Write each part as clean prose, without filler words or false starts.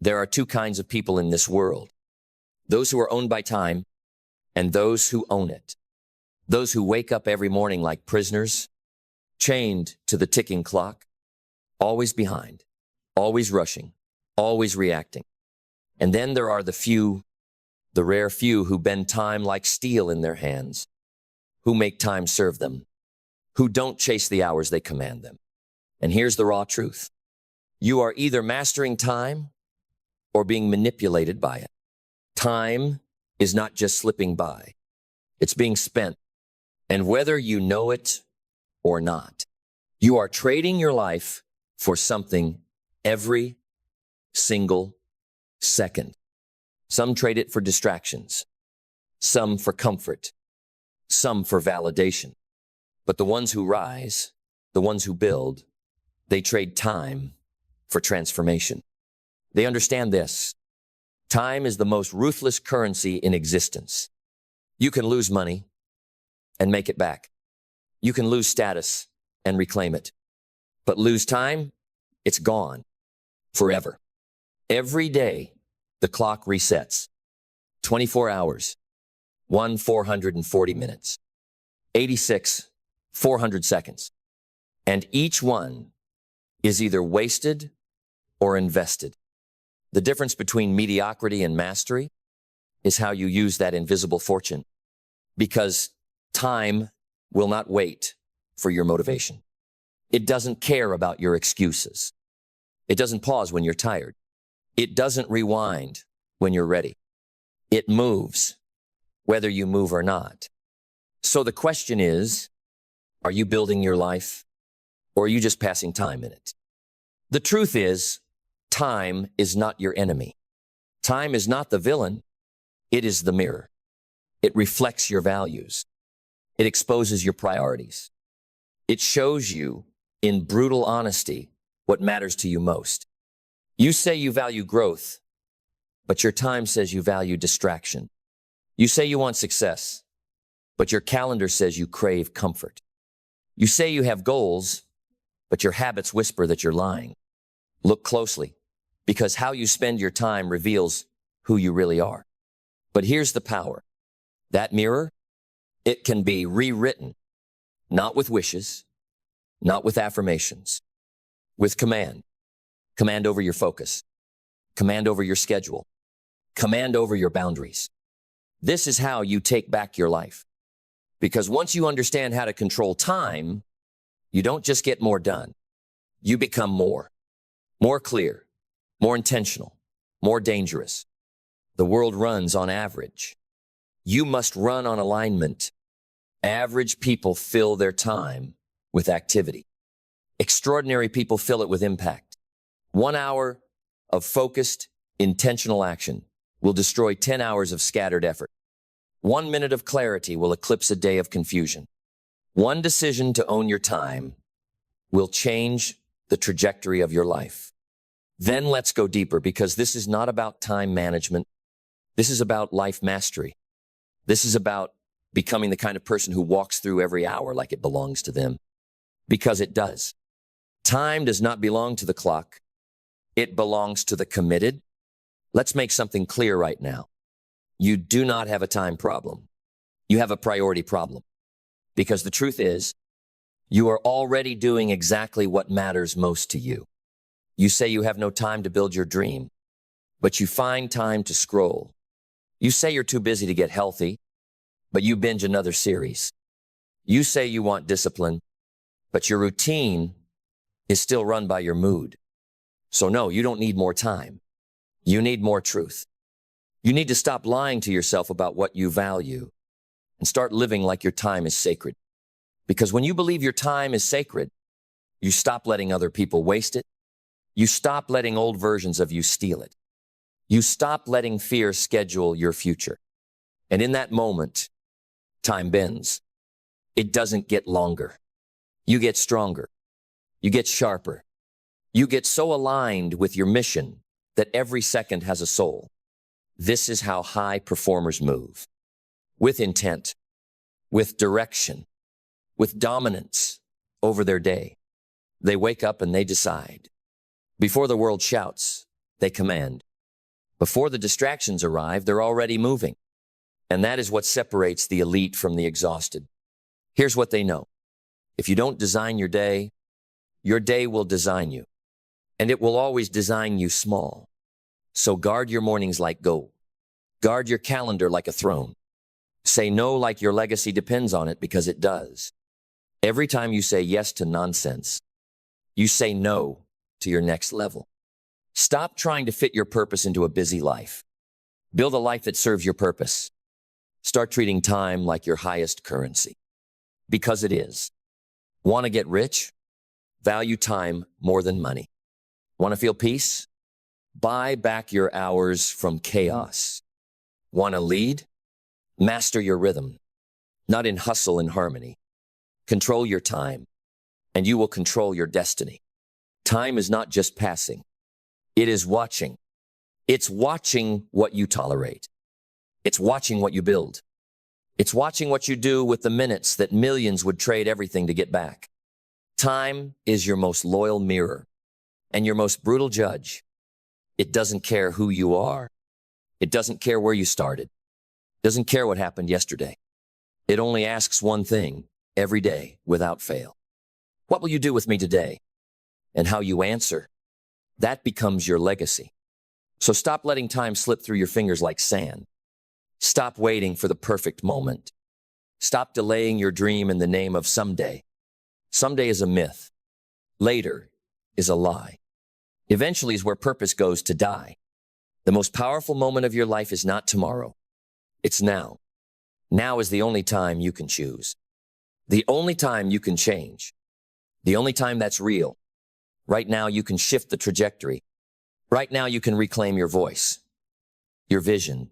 There are two kinds of people in this world: those who are owned by time and those who own it. Those who wake up every morning like prisoners, chained to the ticking clock, always behind, always rushing, always reacting. And then there are the few, the rare few who bend time like steel in their hands, who make time serve them, who don't chase the hours they command them. And here's the raw truth: you are either mastering time or being manipulated by it. Time is not just slipping by. It's being spent. And whether you know it or not, you are trading your life for something every single second. Some trade it for distractions, some for comfort, some for validation. But the ones who rise, the ones who build, they trade time for transformation. They understand this: time is the most ruthless currency in existence. You can lose money and make it back. You can lose status and reclaim it. But lose time, it's gone forever. Every day, the clock resets. 24 hours, 440 minutes, 86, 400 seconds. And each one is either wasted or invested. The difference between mediocrity and mastery is how you use that invisible fortune, because time will not wait for your motivation. It doesn't care about your excuses. It doesn't pause when you're tired. It doesn't rewind when you're ready. It moves, whether you move or not. So the question is, are you building your life, or are you just passing time in it? The truth is, time is not your enemy. Time is not the villain. It is the mirror. It reflects your values. It exposes your priorities. It shows you in brutal honesty what matters to you most. You say you value growth, but your time says you value distraction. You say you want success, but your calendar says you crave comfort. You say you have goals, but your habits whisper that you're lying. Look closely, because how you spend your time reveals who you really are. But here's the power. That mirror, it can be rewritten, not with wishes, not with affirmations, with command. Command over your focus, command over your schedule, command over your boundaries. This is how you take back your life. Because once you understand how to control time, you don't just get more done. You become more clear, more intentional, more dangerous. The world runs on average. You must run on alignment. Average people fill their time with activity. Extraordinary people fill it with impact. 1 hour of focused, intentional action will destroy 10 hours of scattered effort. 1 minute of clarity will eclipse a day of confusion. One decision to own your time will change the trajectory of your life. Then let's go deeper, because this is not about time management. This is about life mastery. This is about becoming the kind of person who walks through every hour like it belongs to them. Because it does. Time does not belong to the clock. It belongs to the committed. Let's make something clear right now. You do not have a time problem. You have a priority problem. Because the truth is, you are already doing exactly what matters most to you. You say you have no time to build your dream, but you find time to scroll. You say you're too busy to get healthy, but you binge another series. You say you want discipline, but your routine is still run by your mood. So no, you don't need more time. You need more truth. You need to stop lying to yourself about what you value and start living like your time is sacred. Because when you believe your time is sacred, you stop letting other people waste it. You stop letting old versions of you steal it. You stop letting fear schedule your future. And in that moment, time bends. It doesn't get longer. You get stronger. You get sharper. You get so aligned with your mission that every second has a soul. This is how high performers move. With intent, with direction, with dominance over their day. They wake up and they decide. Before the world shouts, they command. Before the distractions arrive, they're already moving. And that is what separates the elite from the exhausted. Here's what they know. If you don't design your day will design you. And it will always design you small. So guard your mornings like gold. Guard your calendar like a throne. Say no like your legacy depends on it, because it does. Every time you say yes to nonsense, you say no to your next level. Stop trying to fit your purpose into a busy life. Build a life that serves your purpose. Start treating time like your highest currency. Because it is. Want to get rich? Value time more than money. Want to feel peace? Buy back your hours from chaos. Want to lead? Master your rhythm, not in hustle and harmony. Control your time, and you will control your destiny. Time is not just passing. It is watching. It's watching what you tolerate. It's watching what you build. It's watching what you do with the minutes that millions would trade everything to get back. Time is your most loyal mirror and your most brutal judge. It doesn't care who you are. It doesn't care where you started. It doesn't care what happened yesterday. It only asks one thing every day without fail. What will you do with me today? And how you answer, that becomes your legacy. So stop letting time slip through your fingers like sand. Stop waiting for the perfect moment. Stop delaying your dream in the name of someday. Someday is a myth. Later is a lie. Eventually is where purpose goes to die. The most powerful moment of your life is not tomorrow. It's now. Now is the only time you can choose. The only time you can change. The only time that's real. Right now you can shift the trajectory. Right now you can reclaim your voice, your vision,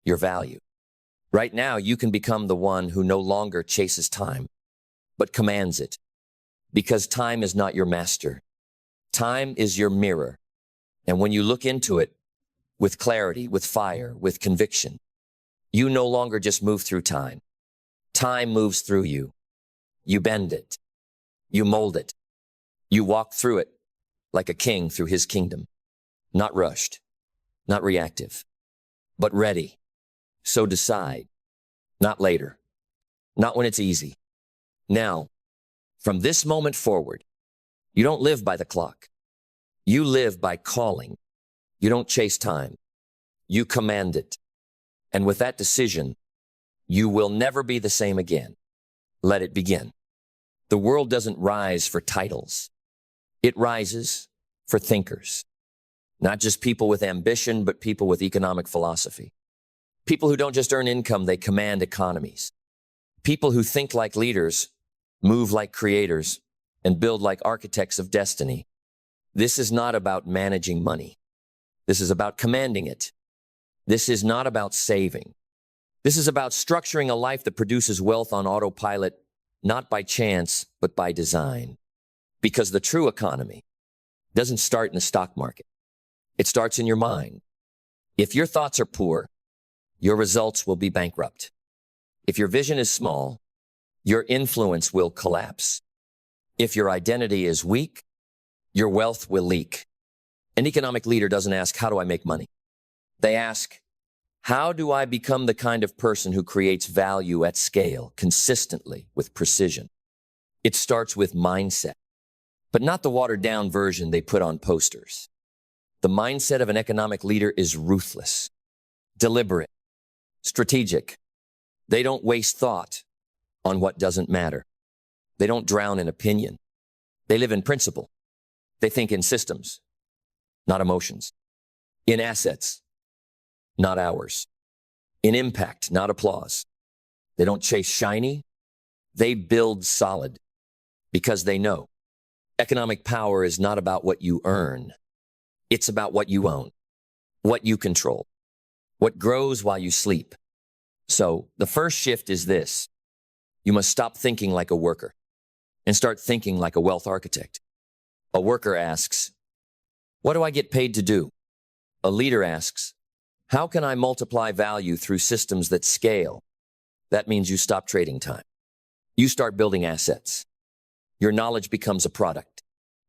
your value. Right now you can become the one who no longer chases time, but commands it. Because time is not your master. Time is your mirror. And when you look into it with clarity, with fire, with conviction, you no longer just move through time. Time moves through you. You bend it. You mold it. You walk through it like a king through his kingdom. Not rushed, not reactive, but ready. So decide, not later, not when it's easy. Now, from this moment forward, you don't live by the clock. You live by calling. You don't chase time. You command it. And with that decision, you will never be the same again. Let it begin. The world doesn't rise for titles. It rises for thinkers. Not just people with ambition, but people with economic philosophy. People who don't just earn income, they command economies. People who think like leaders, move like creators, and build like architects of destiny. This is not about managing money. This is about commanding it. This is not about saving. This is about structuring a life that produces wealth on autopilot, not by chance, but by design. Because the true economy doesn't start in the stock market. It starts in your mind. If your thoughts are poor, your results will be bankrupt. If your vision is small, your influence will collapse. If your identity is weak, your wealth will leak. An economic leader doesn't ask, how do I make money? They ask, how do I become the kind of person who creates value at scale, consistently, with precision? It starts with mindset, but not the watered-down version they put on posters. The mindset of an economic leader is ruthless, deliberate, strategic. They don't waste thought on what doesn't matter. They don't drown in opinion. They live in principle. They think in systems, not emotions. In assets, not hours. In impact, not applause. They don't chase shiny. They build solid because they know economic power is not about what you earn. It's about what you own, what you control, what grows while you sleep. So the first shift is this. You must stop thinking like a worker and start thinking like a wealth architect. A worker asks, what do I get paid to do? A leader asks, how can I multiply value through systems that scale? That means you stop trading time. You start building assets. Your knowledge becomes a product.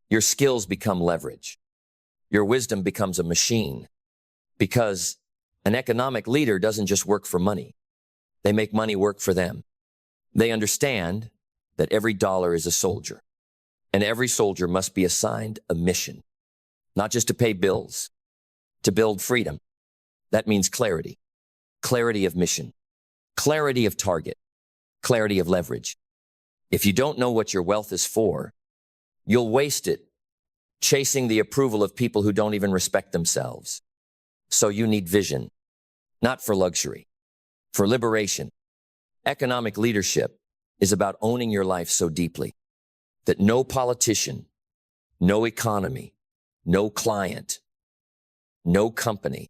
Your skills become leverage. Your wisdom becomes a machine. Because an economic leader doesn't just work for money. They make money work for them. They understand that every dollar is a soldier, and every soldier must be assigned a mission, not just to pay bills, to build freedom. That means clarity, clarity of mission, clarity of target, clarity of leverage. If you don't know what your wealth is for, you'll waste it chasing the approval of people who don't even respect themselves. So you need vision, not for luxury, for liberation. Economic leadership is about owning your life so deeply that no politician, no economy, no client, no company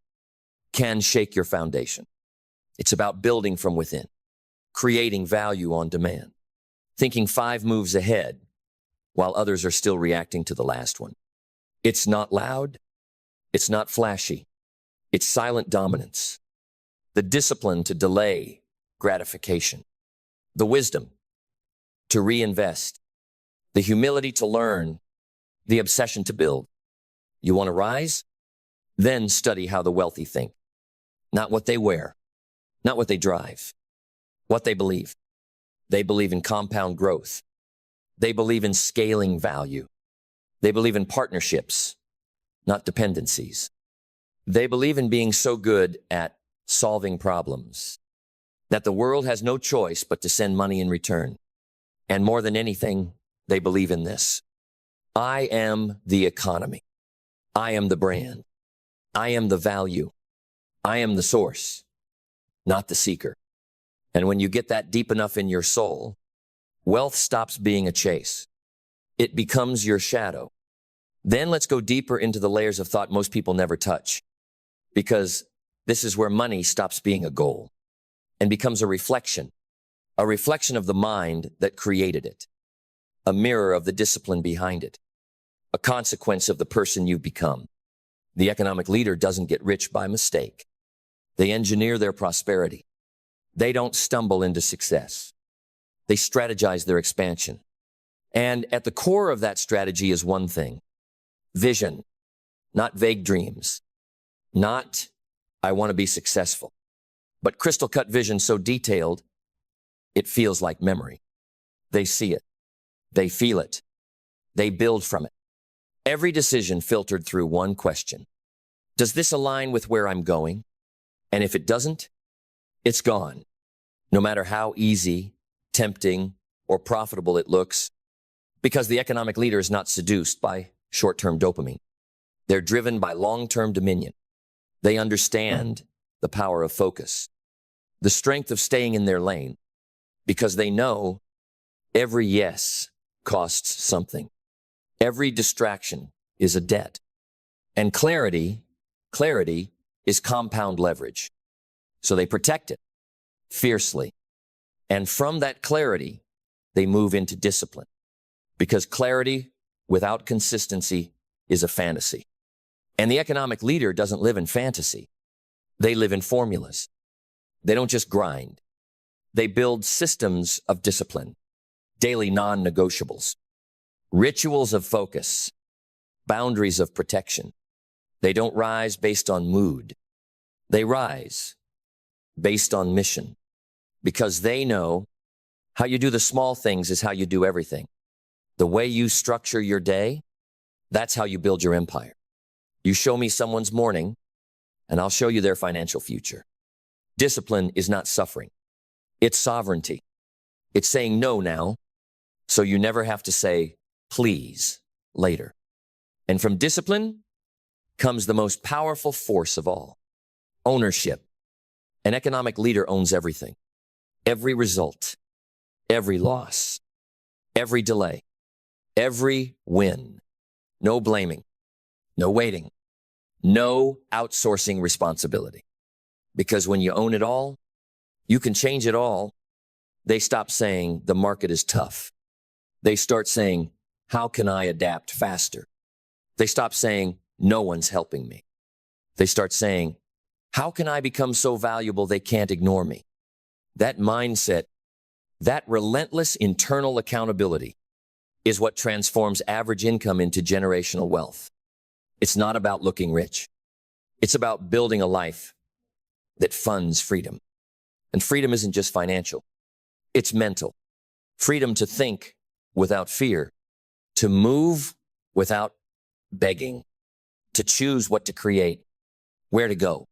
can shake your foundation. It's about building from within, creating value on demand, thinking 5 moves ahead while others are still reacting to the last one. It's not loud. It's not flashy. It's silent dominance. The discipline to delay gratification. The wisdom to reinvest. The humility to learn. The obsession to build. You want to rise? Then study how the wealthy think. Not what they wear. Not what they drive. What they believe. They believe in compound growth. They believe in scaling value. They believe in partnerships, not dependencies. They believe in being so good at solving problems that the world has no choice but to send money in return. And more than anything, they believe in this. I am the economy. I am the brand. I am the value. I am the source, not the seeker. And when you get that deep enough in your soul, wealth stops being a chase. It becomes your shadow. Then let's go deeper into the layers of thought most people never touch, because this is where money stops being a goal and becomes a reflection of the mind that created it, a mirror of the discipline behind it, a consequence of the person you've become. The economic leader doesn't get rich by mistake. They engineer their prosperity. They don't stumble into success. They strategize their expansion. And at the core of that strategy is one thing: vision, not vague dreams, not I want to be successful, but crystal cut vision so detailed, it feels like memory. They see it. They feel it. They build from it. Every decision filtered through one question: does this align with where I'm going? And if it doesn't, it's gone. No matter how easy, tempting, or profitable it looks, because the economic leader is not seduced by short-term dopamine. They're driven by long-term dominion. They understand the power of focus, the strength of staying in their lane, because they know every yes costs something. Every distraction is a debt. And clarity is compound leverage. So they protect it fiercely. And from that clarity, they move into discipline. Because clarity without consistency is a fantasy. And the economic leader doesn't live in fantasy. They live in formulas. They don't just grind. They build systems of discipline, daily non-negotiables, rituals of focus, boundaries of protection. They don't rise based on mood. They rise based on mission, because they know how you do the small things is how you do everything. The way you structure your day, that's how you build your empire. You show me someone's morning, and I'll show you their financial future. Discipline is not suffering. It's sovereignty. It's saying no now, so you never have to say please later. And from discipline comes the most powerful force of all: ownership. An economic leader owns everything. Every result, every loss, every delay, every win. No blaming, no waiting, no outsourcing responsibility. Because when you own it all, you can change it all. They stop saying the market is tough. They start saying, how can I adapt faster? They stop saying, no one's helping me. They start saying, how can I become so valuable they can't ignore me? That mindset, that relentless internal accountability, is what transforms average income into generational wealth. It's not about looking rich. It's about building a life that funds freedom. And freedom isn't just financial. It's mental. Freedom to think without fear, to move without begging, to choose what to create, where to go,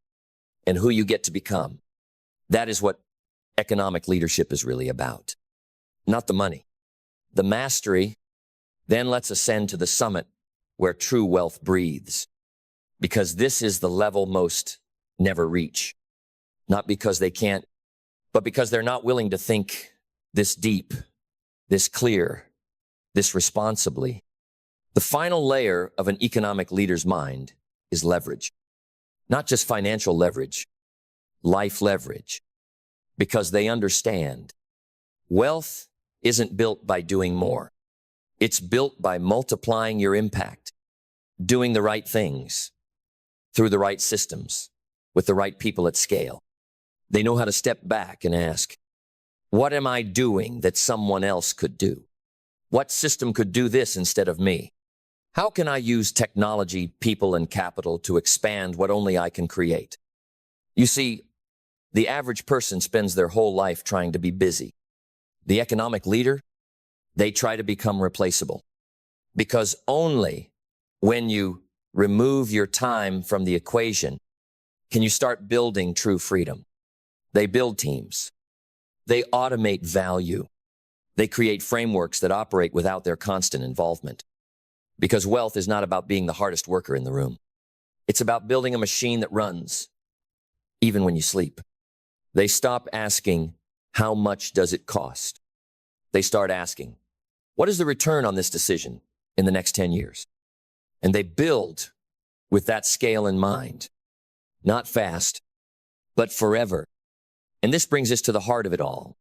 and who you get to become. That is what economic leadership is really about. Not the money. The mastery then lets ascend to the summit where true wealth breathes. Because this is the level most never reach. Not because they can't, but because they're not willing to think this deep, this clear, this responsibly. The final layer of an economic leader's mind is leverage. Not just financial leverage, life leverage. Because they understand wealth isn't built by doing more. It's built by multiplying your impact, doing the right things, through the right systems, with the right people at scale. They know how to step back and ask, what am I doing that someone else could do? What system could do this instead of me? How can I use technology, people, and capital to expand what only I can create? You see, the average person spends their whole life trying to be busy. The economic leader, they try to become replaceable. Because only when you remove your time from the equation can you start building true freedom. They build teams. They automate value. They create frameworks that operate without their constant involvement. Because wealth is not about being the hardest worker in the room. It's about building a machine that runs, even when you sleep. They stop asking, how much does it cost? They start asking, what is the return on this decision in the next 10 years? And they build with that scale in mind. Not fast, but forever. And this brings us to the heart of it all.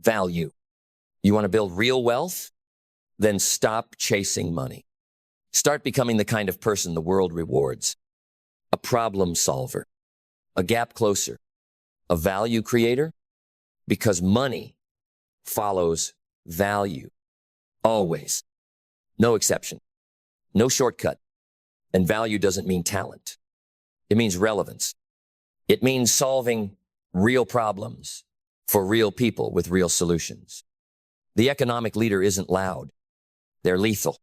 Value. You want to build real wealth? Then stop chasing money. Start becoming the kind of person the world rewards. A problem solver. A gap closer. A value creator. Because money follows value. Always. No exception. No shortcut. And value doesn't mean talent. It means relevance. It means solving real problems for real people with real solutions. The economic leader isn't loud. They're lethal.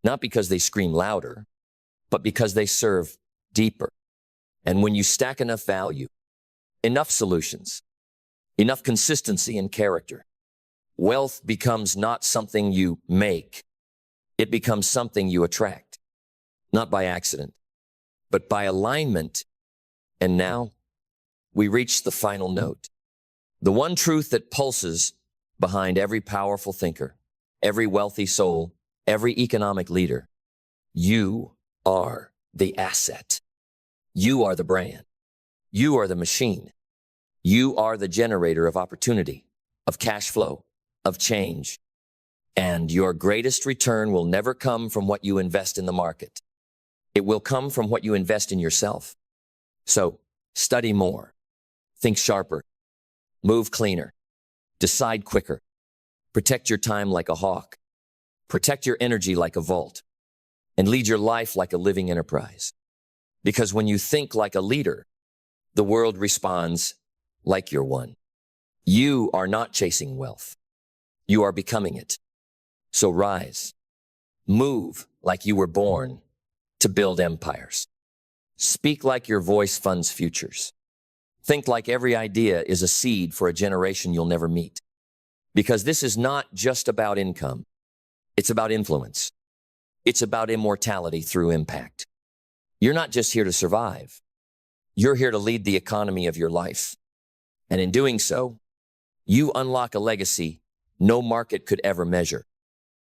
Not because they scream louder, but because they serve deeper. And when you stack enough value, enough solutions, enough consistency and character, wealth becomes not something you make. It becomes something you attract. Not by accident, but by alignment. And now, we reach the final note. The one truth that pulses behind every powerful thinker, every wealthy soul, every economic leader. You are the asset. You are the brand. You are the machine. You are the generator of opportunity, of cash flow, of change. And your greatest return will never come from what you invest in the market. It will come from what you invest in yourself. So, study more. Think sharper. Move cleaner. Decide quicker. Protect your time like a hawk. Protect your energy like a vault. And lead your life like a living enterprise. Because when you think like a leader, the world responds like you're one. You are not chasing wealth. You are becoming it. So rise. Move like you were born to build empires. Speak like your voice funds futures. Think like every idea is a seed for a generation you'll never meet. Because this is not just about income. It's about influence. It's about immortality through impact. You're not just here to survive. You're here to lead the economy of your life. And in doing so, you unlock a legacy no market could ever measure.